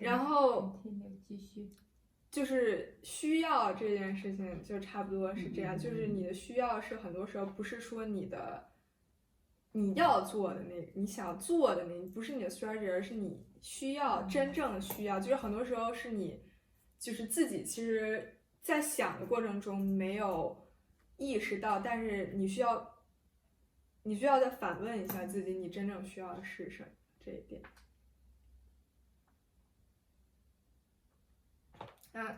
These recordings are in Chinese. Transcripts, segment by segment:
然后继续。就是需要这件事情就差不多是这样，就是你的需要是很多时候不是说你要做的那个，你想做的那个，不是你的 strategy， 而是你需要真正的需要，就是很多时候是你就是自己其实在想的过程中没有意识到，但是你需要再反问一下自己，你真正需要的是什么这一点。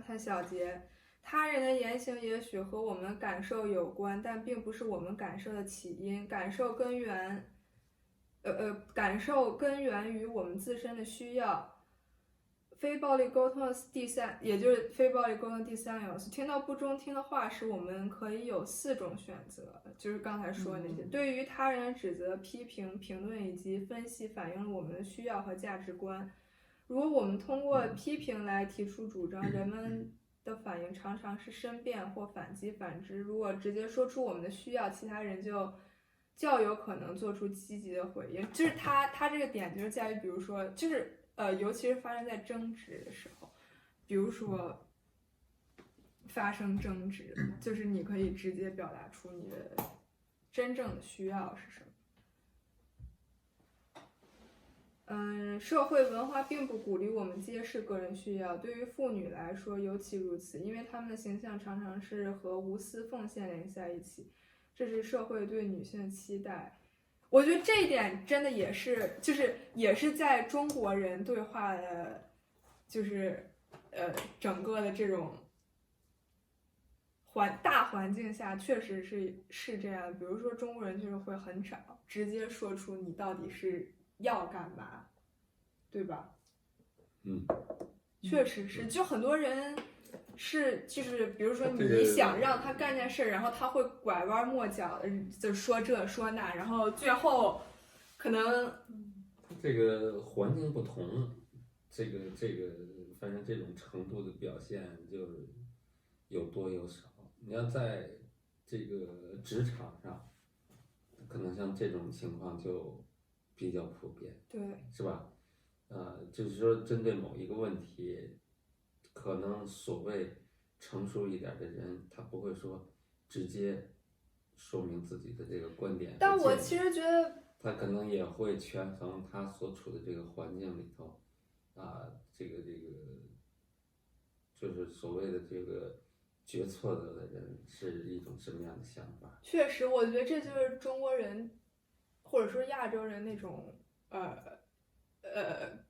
看小杰，他人的言行也许和我们的感受有关，但并不是我们感受的起因。感受根源于我们自身的需要。非暴力沟通的也就是非暴力沟通第三要素，听到不中听的话时，我们可以有4种选择，就是刚才说的那些。对于他人的指责、批评、评论以及分析，反映了我们的需要和价值观。如果我们通过批评来提出主张，人们的反应常常是申辩或反击。反之，如果直接说出我们的需要，其他人就较有可能做出积极的回应。就是他这个点就是在于，比如说，就是尤其是发生在争执的时候，比如说发生争执，就是你可以直接表达出你的真正的需要是什么。社会文化并不鼓励我们揭示个人需要，对于妇女来说尤其如此，因为她们的形象常常是和无私奉献联系在一起，这是社会对女性的期待。我觉得这一点真的也是在中国人对话的，就是整个的这种大环境下，确实是这样。比如说中国人就是会很少直接说出你到底是要干嘛，对吧？确实是，就很多人就是比如说你想让他干件事，然后他会拐弯抹角的就说这说那，然后最后可能这个环境不同，这个反正这种程度的表现就有多有少。你要在这个职场上，可能像这种情况就比较普遍，对，是吧？就是说针对某一个问题，可能所谓成熟一点的人，他不会说直接说明自己的这个观点。但我其实觉得他可能也会权衡他所处的这个环境里头，这个就是所谓的这个决策的人是一种什么样的想法。确实，我觉得这就是中国人或者说亚洲人那种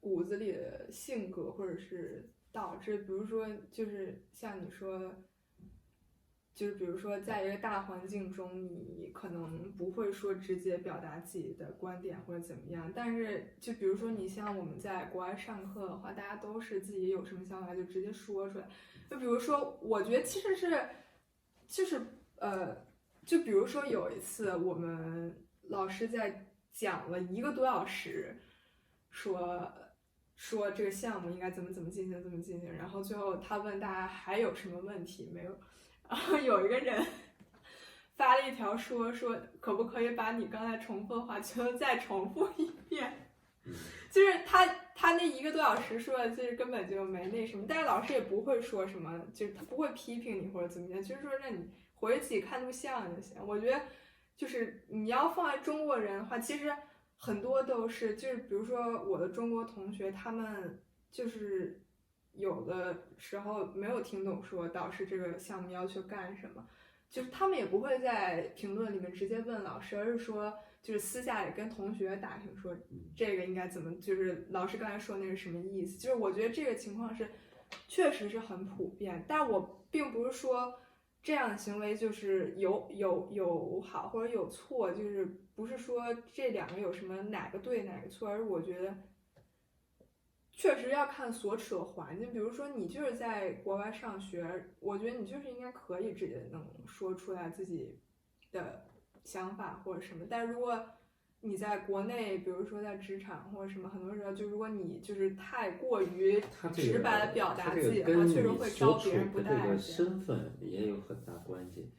骨子里的性格，或者是导致，比如说就是像你说的，就是比如说在一个大环境中，你可能不会说直接表达自己的观点或者怎么样，但是就比如说你像我们在国外上课的话，大家都是自己有什么想法就直接说出来。就比如说，我觉得其实是就是就比如说有一次我们老师在讲了1个多小时，说这个项目应该怎么进行，然后最后他问大家还有什么问题没有，然后有一个人发了一条说可不可以把你刚才重复的话全都再重复一遍。就是他那1个多小时说的，就是根本就没那什么，但是老师也不会说什么，就是他不会批评你或者怎么样，就是说让你回去自己看录像就行。我觉得就是你要放在中国人的话，其实很多都是，就是比如说我的中国同学，他们就是有的时候没有听懂说导师这个项目要求干什么，就是他们也不会在评论里面直接问老师，而是说就是私下里跟同学打听说这个应该怎么，就是老师刚才说那是什么意思。就是我觉得这个情况是确实是很普遍，但我并不是说这样的行为就是有好或者有错，就是不是说这2个有什么哪个对哪个错，而是我觉得确实要看所处的环境。比如说你就是在国外上学，我觉得你就是应该可以直接能说出来自己的想法或者什么。但如果你在国内，比如说在职场或者什么，很多时候就如果你就是太过于直白的表达自己的话，确实会招别人不待见。这个身份也有很大关系。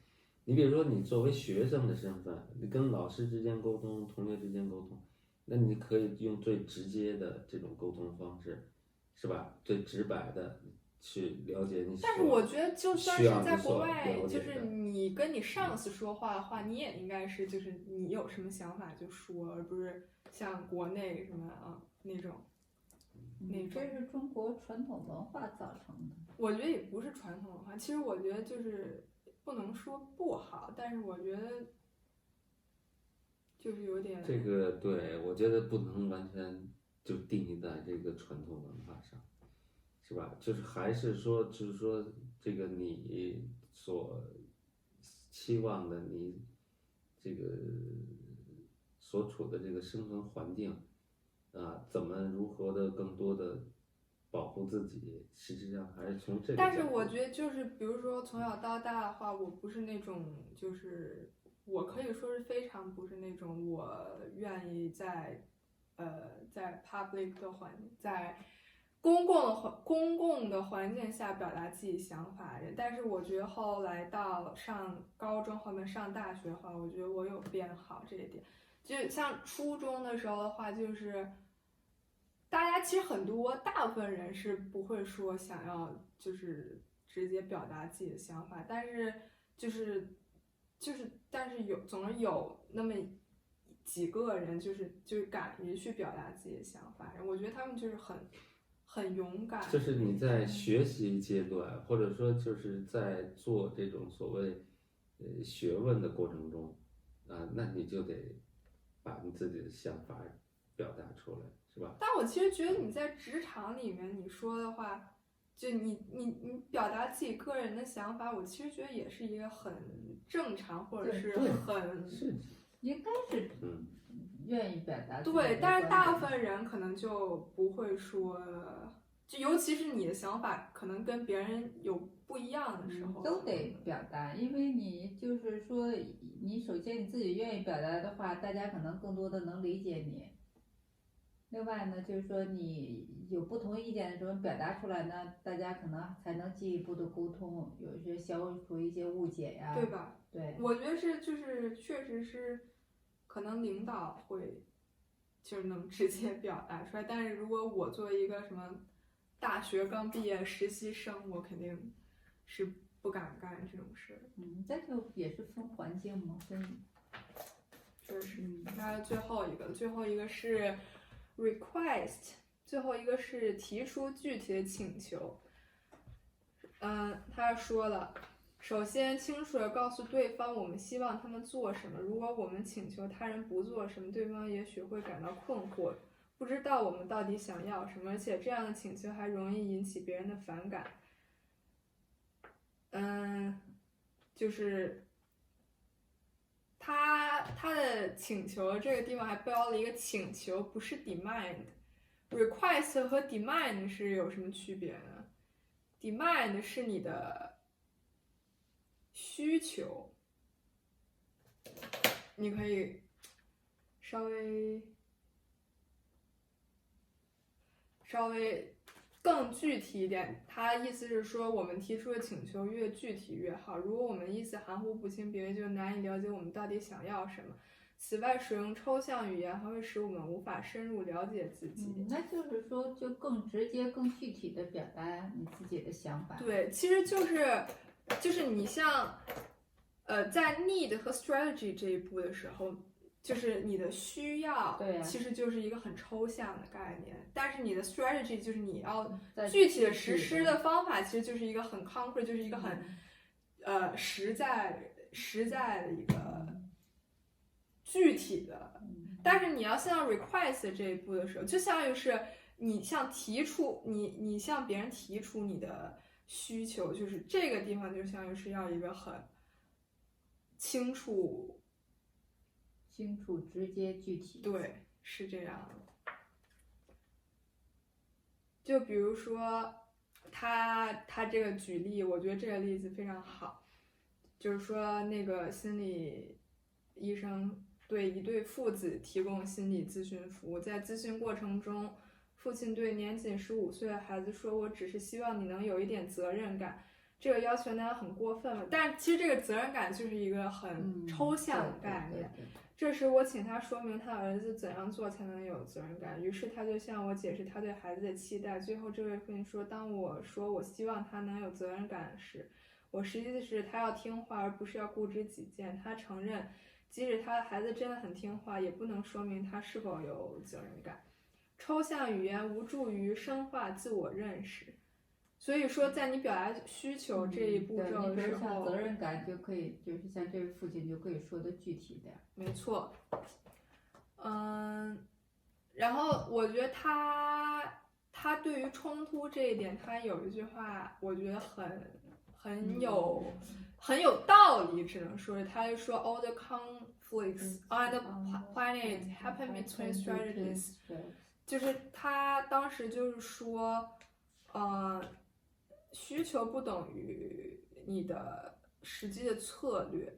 你比如说，你作为学生的身份，你跟老师之间沟通、同学之间沟通，那你可以用最直接的这种沟通方式，是吧？最直白的去了解你。但是我觉得，就算是在国外，就就是你跟你上司说话的话，你也应该是就是你有什么想法就说，而不是像国内什么那种。这是中国传统文化造成的。我觉得也不是传统文化，其实我觉得就是不能说不好，但是我觉得就是有点这个，对，我觉得不能完全就定义在这个传统文化上，是吧？就是还是说，就是说这个你所期望的你这个所处的这个生存环境啊，怎么如何的更多的保护自己，实际上还是从这个。但是我觉得就是比如说从小到大的话，我不是那种就是我可以说是非常不是那种我愿意在public 的在公共的环境下表达自己想法的人。但是我觉得后来到上高中后面上大学的话，我觉得我有变好这一点。就像初中的时候的话，就是大家其实大部分人是不会说想要就是直接表达自己的想法，但是但是总是有那么几个人就是敢于去表达自己的想法，我觉得他们就是很勇敢。就是你在学习阶段，或者说就是在做这种所谓学问的过程中啊，那你就得把你自己的想法表达出来，是吧？但我其实觉得你在职场里面你说的话，就你表达自己个人的想法，我其实觉得也是一个很正常，或者是很应该是愿意表达。对，但是大部分人可能就不会说，就尤其是你的想法可能跟别人有不一样的时候，都得表达，因为你就是说，你首先你自己愿意表达的话，大家可能更多的能理解你。另外呢，就是说你有不同意见的时候表达出来呢，大家可能才能进一步的沟通，有一些消除一些误解呀，对吧？对，我觉得就是确实是，可能领导会就是能直接表达出来，但是如果我作为一个什么大学刚毕业实习生，我肯定是不敢干这种事。这就也是分环境嘛，确实。那最后一个是 request， 最后一个是提出具体的请求。他说了，首先清楚地告诉对方我们希望他们做什么，如果我们请求他人不做什么，对方也许会感到困惑，不知道我们到底想要什么，而且这样的请求还容易引起别人的反感。就是他的请求这个地方还标了一个请求，不是 demand。request 和 demand 是有什么区别呢？ demand 是你的需求，你可以稍微更具体一点，他意思是说我们提出的请求越具体越好，如果我们意思含糊不清，别人就难以了解我们到底想要什么。此外，使用抽象语言还会使我们无法深入了解自己。那就是说，就更直接、更具体的表达你自己的想法。对，其实就是你像在 need 和 strategy 这一步的时候，就是你的需要，其实就是一个很抽象的概念，但是你的 strategy 就是你要具体的实施的方法，其实就是一个很 concrete， 就是一个很实在的一个具体的。但是你要像 request 这一步的时候，就相当于是你向别人提出你的需求，就是这个地方就相当于是要一个很清楚、直接、具体。对，是这样的。就比如说他这个举例，我觉得这个例子非常好，就是说那个心理医生对一对父子提供心理咨询服务，在咨询过程中，父亲对年仅15岁的孩子说：“我只是希望你能有一点责任感。”这个要求呢很过分了，但其实这个责任感就是一个很抽象的概念。这时我请他说明他儿子怎样做才能有责任感，于是他就向我解释他对孩子的期待。最后这位父亲说，当我说我希望他能有责任感时，我实际是他要听话而不是要固执己见。他承认即使他的孩子真的很听话，也不能说明他是否有责任感。抽象语言无助于深化自我认识，所以说在你表达需求这一步骤的时对，你比如像候，责任感就可以，就是像这位父亲就可以说的具体点。没错，然后我觉得他对于冲突这一点，他有一句话，我觉得很有道理，只能说是他就说 all the conflicts on the planet happen between strategies，就是他当时就是说，需求不等于你的实际的策略，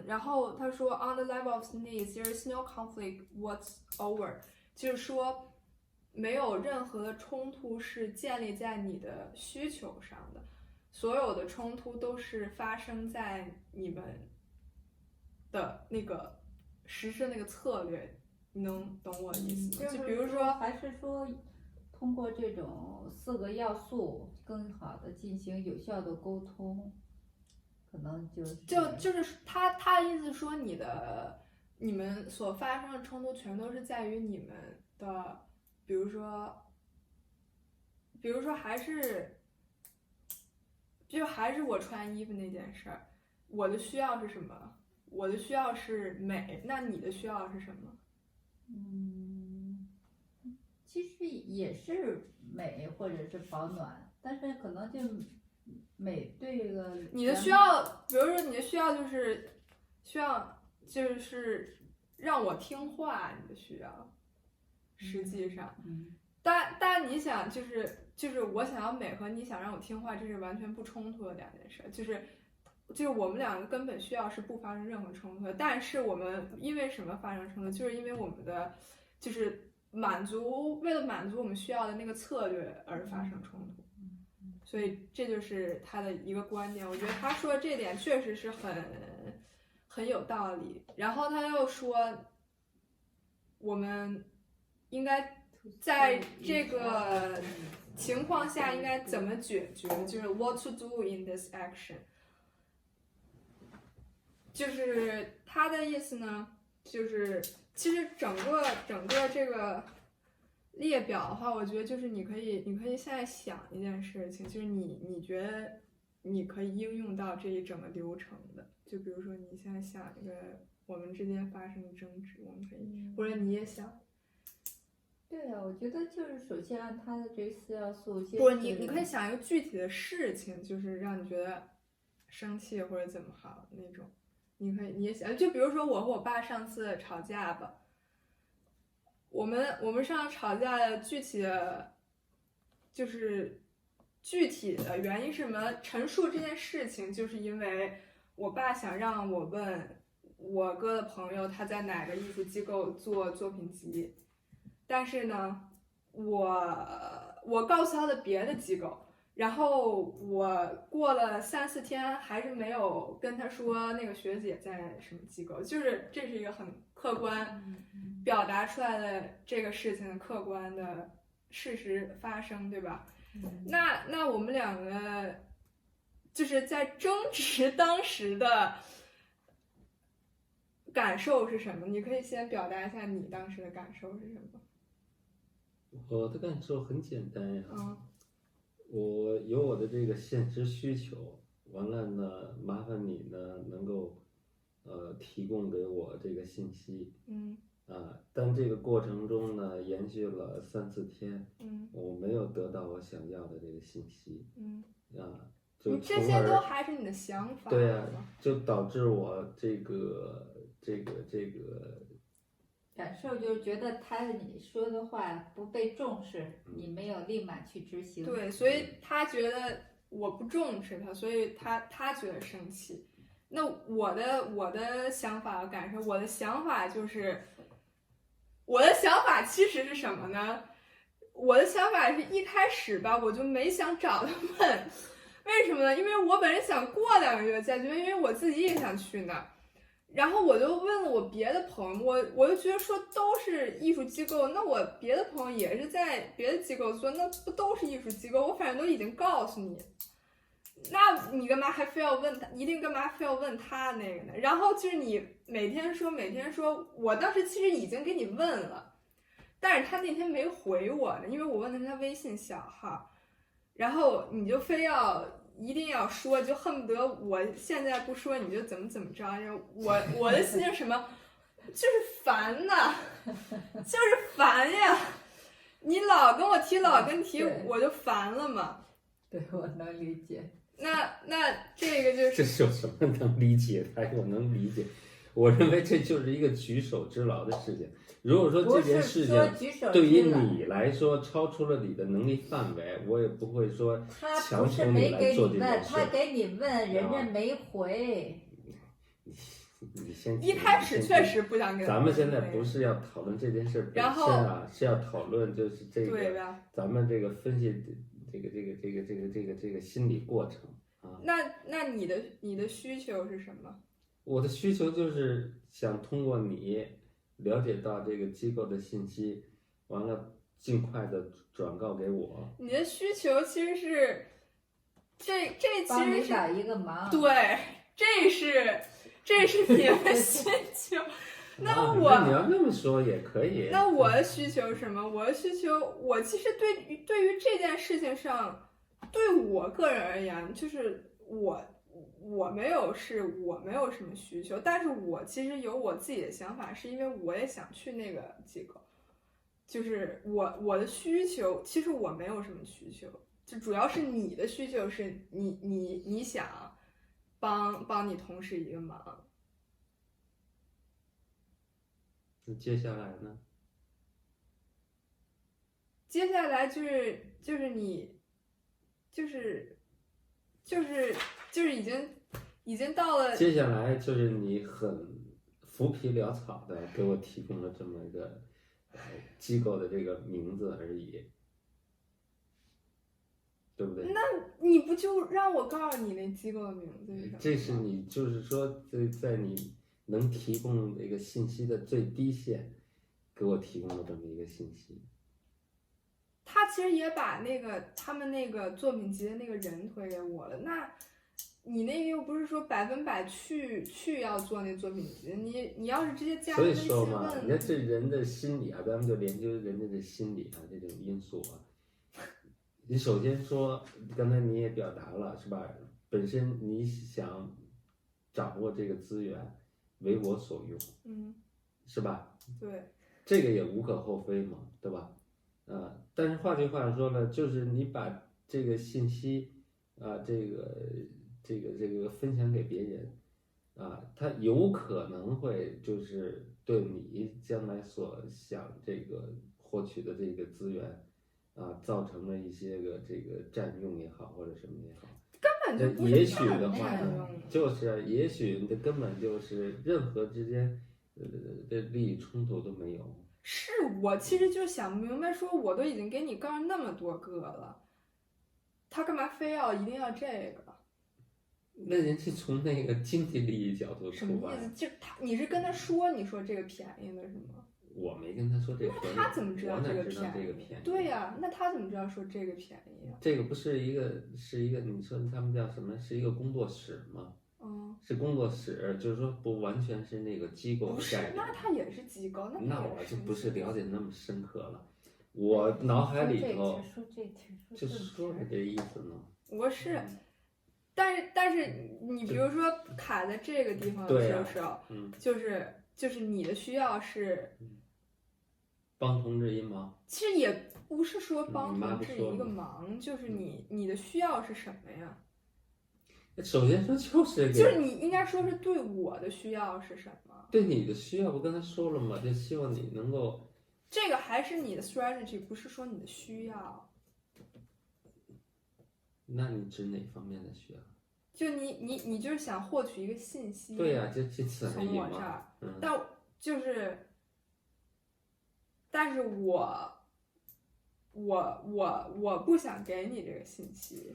然后他说 on the level of needs there is no conflict whatsoever， 就是说没有任何的冲突是建立在你的需求上的，所有的冲突都是发生在你们的那个实施那个策略，你能懂我的意思吗？就比如说，还是说通过这种4个要素，更好的进行有效的沟通，可能就是他的意思说，你们所发生的冲突全都是在于你们的，比如说还是我穿衣服那件事儿，我的需要是什么？我的需要是美，那你的需要是什么？其实也是美或者是保暖，但是可能就美对这个你的需要，比如说你的需要就是让我听话，你的需要，实际上，但你想就是我想要美和你想让我听话，这是完全不冲突的2件事，就是我们2个根本需要是不发生任何冲突的，但是我们因为什么发生冲突？就是因为我们的就是为了满足我们需要的那个策略而发生冲突，所以这就是他的一个观点。我觉得他说的这点确实是很有道理。然后他又说，我们应该在这个情况下应该怎么解决，就是 what to do in this action。就是他的意思呢，就是其实整个这个列表的话，我觉得就是你可以现在想一件事情，就是你觉得你可以应用到这一整个流程的，就比如说你现在想一个我们之间发生的争执，我们可以，或者你也想。对啊，我觉得就是首先按他的这4要素，不，你可以想一个具体的事情，就是让你觉得生气或者怎么好那种。你也想，就比如说我和我爸上次吵架吧，我们上次吵架的具体的原因是什么？陈述这件事情，就是因为我爸想让我问我哥的朋友他在哪个艺术机构做作品集，但是呢，我告诉他的别的机构。然后我过了3-4天还是没有跟他说那个学姐在什么机构，就是这是一个很客观表达出来的这个事情的客观的事实发生，对吧？那我们2个就是在争执当时的感受是什么？你可以先表达一下你当时的感受是什么？我的感受很简单呀。我有我的这个现实需求，完了呢，麻烦你呢能够提供给我这个信息。但这个过程中呢，延续了3-4天，我没有得到我想要的这个信息。就这些都还是你的想法。对啊，就导致我这个感受就是觉得你说的话不被重视，你没有立马去执行。对，所以他觉得我不重视他，所以他觉得生气。那我的想法和感受，我的想法其实是什么呢？我的想法是一开始吧，我就没想找他问为什么呢？因为我本来想过2个月再去，因为我自己也想去那儿。然后我就问了我别的朋友，我就觉得说都是艺术机构，那我别的朋友也是在别的机构做，那不都是艺术机构？我反正都已经告诉你，那你干嘛还非要问他？一定干嘛非要问他那个呢？然后就是你每天说，我当时其实已经给你问了，但是他那天没回我呢，因为我问的是他微信小号，然后你就非要。一定要说，就恨不得我现在不说你就怎么着。我的心情什么，就是烦呐，就是烦呀！你老跟我提，我就烦了嘛。对，我能理解。那这个就是，这有什么能理解的？我能理解。我认为这就是一个举手之劳的事情。如果说这件事情对于你来说超出了你的能力范围，我也不会说强求你来做这件事。他给你问，人家没回。你先一开始确实不想给他。咱们现在不是要讨论这件事本身啊，是要讨论就是这个咱们这个分析这个心理过程啊。那你的需求是什么？我的需求就是想通过你了解到这个机构的信息，完了尽快的转告给我。你的需求其实是这其帮你实是打一个忙。对，这是你的需求。那你要这么说也可以。那我的需求是什么？我的需求，我其实对于这件事情上，对我个人而言，就是我没有什么需求，但是我其实有我自己的想法，是因为我也想去那个机构。就是我的需求，其实我没有什么需求，就主要是你的需求是你想帮你同事一个忙。那接下来呢？接下来就是你已经到了。接下来就是你很浮皮潦草的给我提供了这么一个机构的这个名字而已，对不对？那你不就让我告诉你那机构的名字是什么？这是你就是说在你能提供这个信息的最低线，给我提供了这么一个信息。他其实也把他们那个作品集的那个人推给我了，那你那个又不是说100%去要做那作品集，你要是直接加微信问。所以说嘛，你看这人的心理啊，咱们就研究人家的心理啊，这种因素啊。你首先说，刚才你也表达了是吧？本身你想掌握这个资源，为我所用，是吧？对，这个也无可厚非嘛，对吧？但是换句话说呢，就是你把这个信息啊，这个分享给别人啊，他有可能会就是对你将来所想这个获取的这个资源啊，造成了一些个这个占用也好，或者什么也好，根本就不是也许的话呢，就是也许你的根本就是任何之间的利益冲突都没有。是我其实就想不明白，说我都已经给你告诉那么多个了，他干嘛非要一定要这个？那人家从那个经济利益角度出发，什么意思？就你是跟他说，你说这个便宜了是吗？我没跟他说这个便宜，那他怎么知道这个便宜？对呀，那他怎么知道说这个便宜啊？这个不是一个，你说他们叫什么？是一个工作室吗？是工作室，就是说不完全是那个机构的概念。那他也是机构，那我就不是了解那么深刻了。我脑海里头就是说的这意思呢。我是，但是你比如说卡在这个地方的时候，就是你的需要是帮同志一忙。其实也不是说帮同志一个忙，就是你的需要是什么呀？首先说就是你应该说是对我的需要是什么？对你的需要，我刚才说了嘛，就希望你能够。这个还是你的 strategy， 不是说你的需要。那你指哪方面的需要？就你就是想获取一个信息。对呀，就此而已嘛。从我这儿，但是我我不想给你这个信息，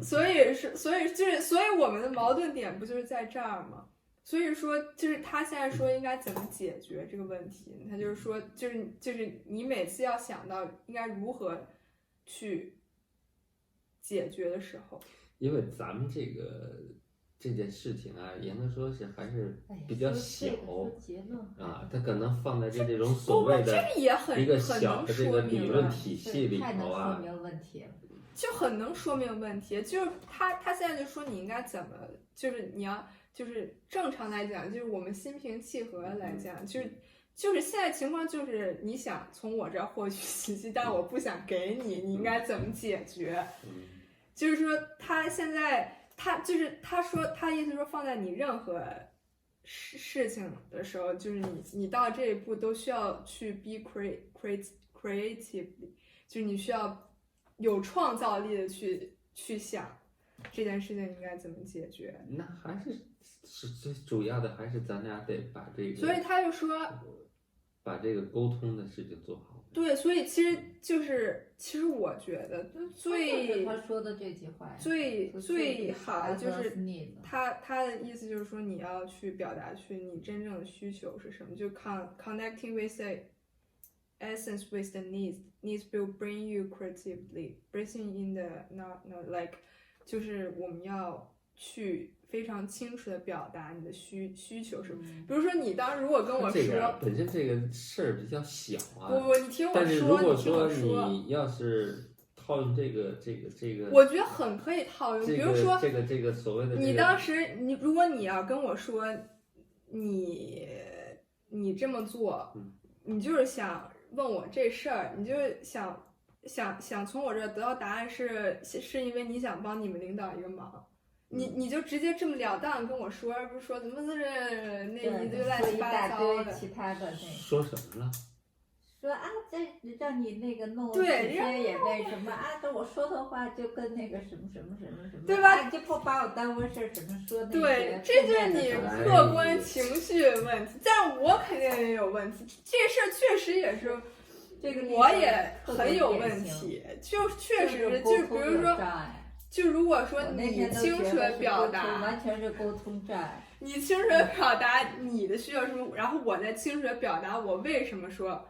所以我们的矛盾点不就是在这儿吗？所以说，就是他现在说应该怎么解决这个问题，他就是说，就是你每次要想到应该如何去解决的时候，因为咱们这件事情啊，严格说是还是比较小结论啊，它可能放在这种所谓的这个也很一个小的这个理论体系里太能头啊，说明问题了。就很能说明问题。就是他现在就说你应该怎么，就是你要就是正常来讲，就是我们心平气和来讲，就是现在情况就是你想从我这儿获取信息，但我不想给你，你应该怎么解决？就是说他现在他说他意思说放在你任何事情的时候，就是你到这一步都需要去 be creative， 就是你需要有创造力的去想这件事情应该怎么解决。那还是最主要的，还是咱俩得把这个，所以他就说把这个沟通的事情做好。对，所以其实我觉得最他说的这句话最好就是他的意思就是说你要去表达出你真正的需求是什么，就 connecting with the essence with the needs will bring you creatively breathing in the not like 就是我们要去非常清楚的表达你的需求是什么。比如说你如果跟我说，本身这个事儿比较小啊，不，你听我说，但是如果说你要是套用这个，我觉得很可以套用。比如说这个所谓的，你当时如果你要跟我说你这么做，你就是想问我这事儿，你就是想从我这儿得到答案是因为你想帮你们领导一个忙。你就直接这么了当跟我说，而不是说怎么是那一堆乱七八糟的其他的说什么了？说啊，这让你那个弄对，也那什么啊，这我说的话就跟那个什么，对吧？啊、就不把我当回事，什么说那对，这就是你客观情绪问题，但我肯定也有问题，这事儿确实也是。这个我也很有问题，就确实就比如说。就如果说你清楚的表达，完全是沟通障碍。你清楚的表达你的需要什么，然后我再清楚的表达我为什么说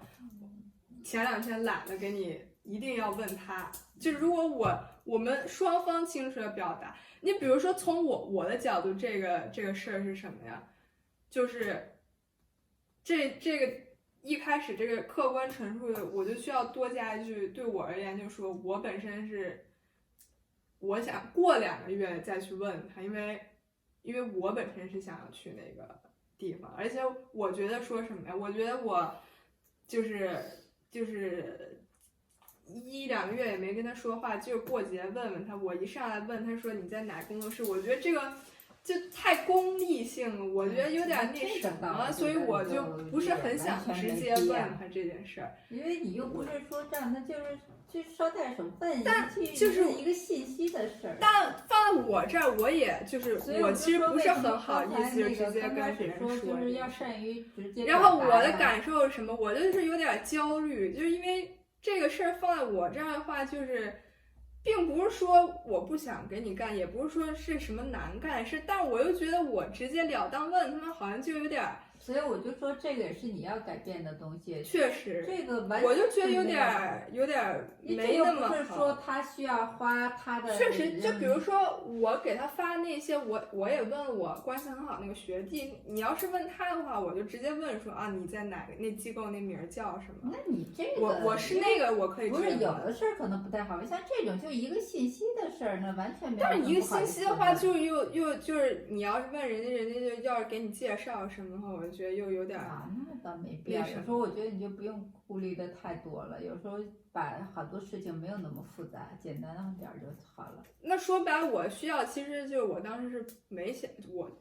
前2天懒得给你，一定要问他。就如果我们双方清楚的表达，你比如说从我的角度，这个事儿是什么呀？就是这个一开始这个客观陈述的，我就需要多加一句，对我而言，就是说我本身是。我想过2个月再去问他，因为我本身是想要去那个地方，而且我觉得说什么呀？我觉得我就是1-2个月也没跟他说话，就是过节问问他。我一上来问他说你在哪工作室，我觉得这个就太功利性了，我觉得有点那什么，所以我就不是很想直接问他这件事儿。因为你又不是说这样，那就捎带手问，但就是一个信息的事儿。但放在我这儿，我也就是我其实不是很好意思直接跟别人说，就是要善于直接。然后我的感受是什么？我就是有点焦虑，就是因为这个事儿放在我这儿的话，就是并不是说我不想给你干，也不是说是什么难干事，但我又觉得我直截了当问他们，好像就有点。所以我就说这个也是你要改变的东西。确实，这个我就觉得有点没那么好。不是说他需要花他的。确实，就比如说我给他发那些，我也问我关系很好那个学弟，你要是问他的话，我就直接问说啊，你在哪个那机构那名叫什么？那你这个我是那个我可以。不是有的事儿可能不太好，像这种就一个信息的事儿，那完全没有。但是一个信息的话，就又就是你要是问人家就要是给你介绍什么的话，我就觉得又有点。啊，那倒没必要。有时候我觉得你就不用顾虑的太多了，有时候把好多事情没有那么复杂，简单点就好了。那说白了，我需要其实就是我当时是没想，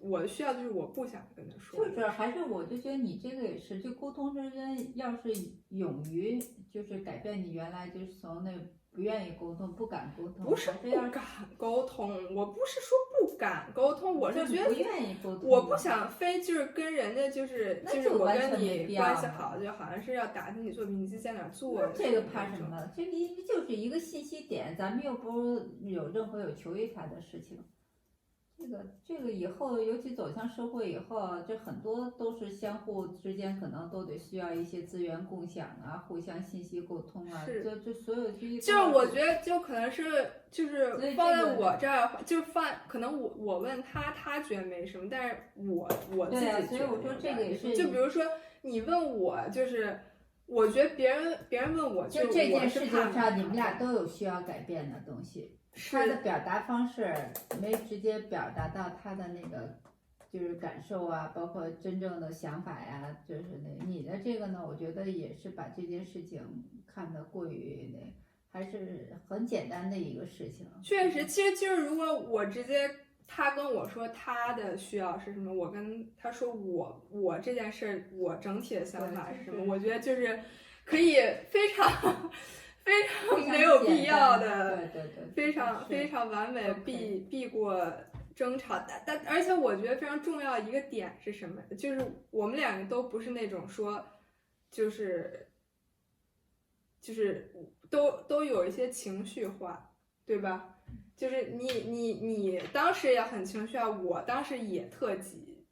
我的需要就是我不想跟他说。就是还是我就觉得你这个也是，就沟通之间要是勇于就是改变你原来就是从那不愿意沟通、不敢沟通，不是不敢沟通，我不是说不敢沟通，我是觉得不愿意沟通，我不想非就是跟人家就是我完全跟你没必要关系好，就好像是要打听你作品，你在哪儿做。这个怕什么？这就是一个信息点，咱们又不有任何有求于他的事情。这个以后，尤其走向社会以后，这很多都是相互之间可能都得需要一些资源共享啊，互相信息沟通啊，这所有就是我觉得就可能是就是放在我这儿，就可能我问他，他觉得没什么，但是我自己觉得。所以我说这个也是。就比如说你问我，就是我觉得别人问我，就这件事情上，你们俩都有需要改变的东西。他的表达方式没直接表达到他的那个就是感受啊，包括真正的想法呀，就是你的这个呢，我觉得也是把这件事情看得过于还是很简单的一个事情。确实，其实就是如果我直接他跟我说他的需要是什么，我跟他说我这件事我整体的想法是什么，我觉得就是可以非常没有必要的，非常完美避过争吵。但而且我觉得非常重要一个点是什么？就是我们两个都不是那种说，就是都有一些情绪化，对吧？就是你当时也很情绪化，我当时也特急，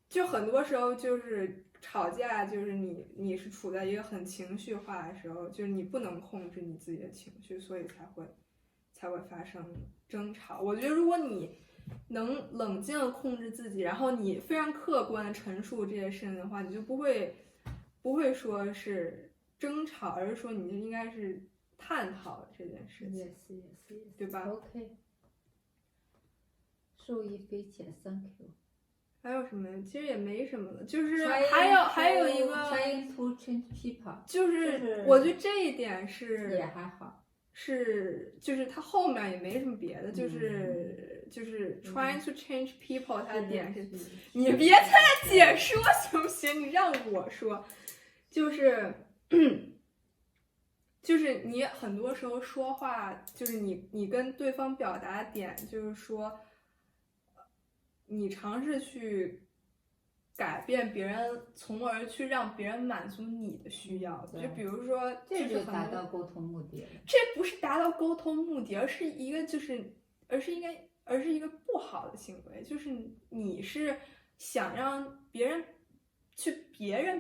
就很多时候就是吵架，就是你是处在一个很情绪化的时候，就是你不能控制你自己的情绪，所以才会发生争吵。我觉得如果你能冷静地控制自己，然后你非常客观地陈述这些事情的话，你就不会说是争吵，而是说你就应该是探讨这件事情，对吧 ？OK， 受益匪浅 ，Thank you。还有什么？其实也没什么了，就是还有一个 trying to change people， 就是我觉得这一点是也还好，就是它后面也没什么别的，就是 trying to change people， 它的点是，你别在那解说行不行？你让我说，就是你很多时候说话，就是你跟对方表达点，就是说。你尝试去改变别人，从而去让别人满足你的需要。就比如说，这就达到沟通目的了。这不是达到沟通目的，而是一个不好的行为。就是你是想让别人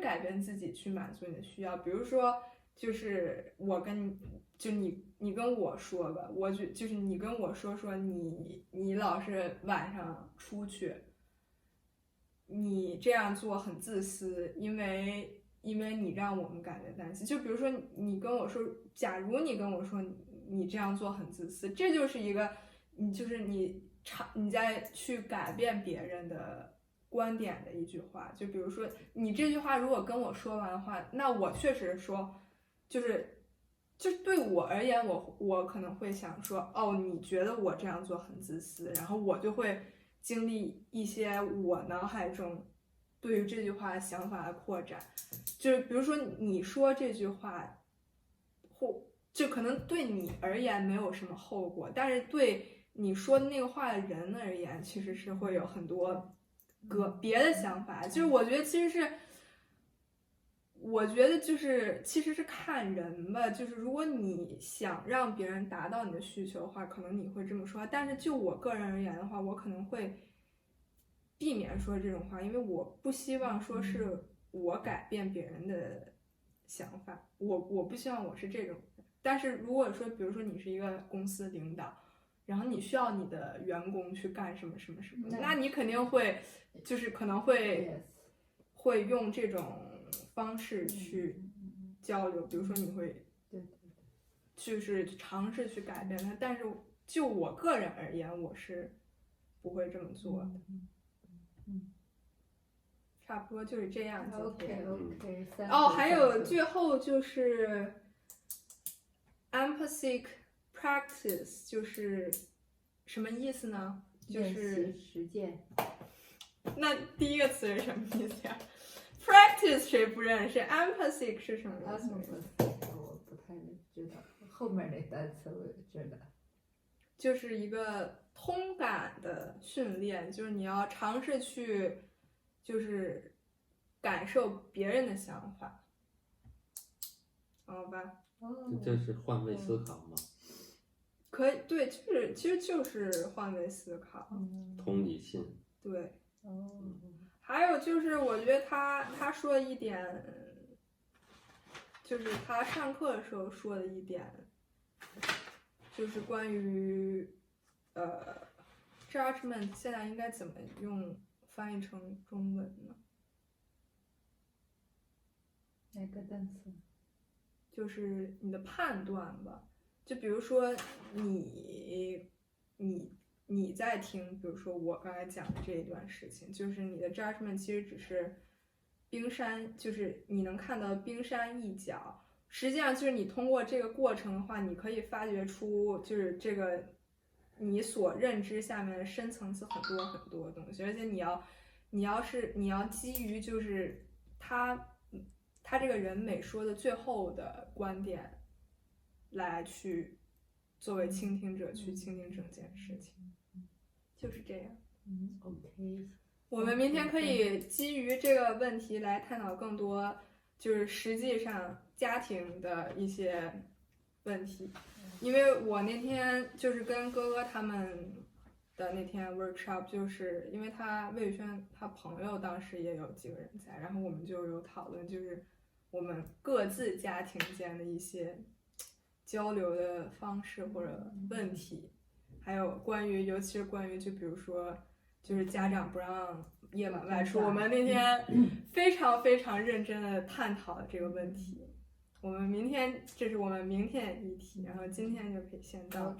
改变自己去满足你的需要。比如说，就是你跟我说吧，就是你跟我说你老是晚上出去，你这样做很自私，因为你让我们感觉担心。就比如说你跟我说，假如你跟我说你这样做很自私，这就是一个你在去改变别人的观点的一句话。就比如说你这句话如果跟我说完的话，那我确实说就对我而言，我可能会想说，哦，你觉得我这样做很自私，然后我就会经历一些我脑海中对于这句话想法的扩展。就是比如说你说这句话，就可能对你而言没有什么后果，但是对你说的那个话的人而言，其实是会有很多别的想法。就是我觉得其实是看人吧，就是如果你想让别人达到你的需求的话，可能你会这么说。但是就我个人而言的话，我可能会避免说这种话，因为我不希望说是我改变别人的想法，我不希望我是这种。但是如果说，比如说你是一个公司领导，然后你需要你的员工去干什么什么什么，那你肯定会就是可能会用这种方式去交流，比如说你会就是尝试去改变它，但是就我个人而言，我是不会这么做的。差不多就是这样。OK， 哦，还有最后就是 empathic practice， 就是什么意思呢？就是实践。那第一个词是什么意思呀？Practice 谁不认识 ？Empathic 是什么意思？我不太知道，后面那单词我知道。就是一个通感的训练，就是你要尝试去就是感受别人的想法，好吧？这是换位思考吗？可以，对，就是其实就是换位思考，同理心。对。哦，还有就是，我觉得他说的一点，就是他上课的时候说的一点，就是关于judgment 现在应该怎么翻译成中文呢？哪个单词？就是你的判断吧。就比如说你在听，比如说我刚才讲的这一段事情，就是你的 judgment 其实只是冰山，就是你能看到冰山一角。实际上就是你通过这个过程的话，你可以发掘出就是这个你所认知下面的深层次很多很多的东西，而且你要基于就是他这个人美说的最后的观点来去作为倾听者去倾听整件事情，就是这样。OK。我们明天可以基于这个问题来探讨更多，就是实际上家庭的一些问题。因为我那天就是跟哥哥他们的那天 workshop， 就是因为魏宇轩他朋友当时也有几个人在，然后我们就有讨论，就是我们各自家庭间的一些交流的方式或者问题，还有尤其是关于就比如说就是家长不让夜晚外出，我们那天非常非常认真的探讨了这个问题。这是我们明天的议题，然后今天就可以先到这。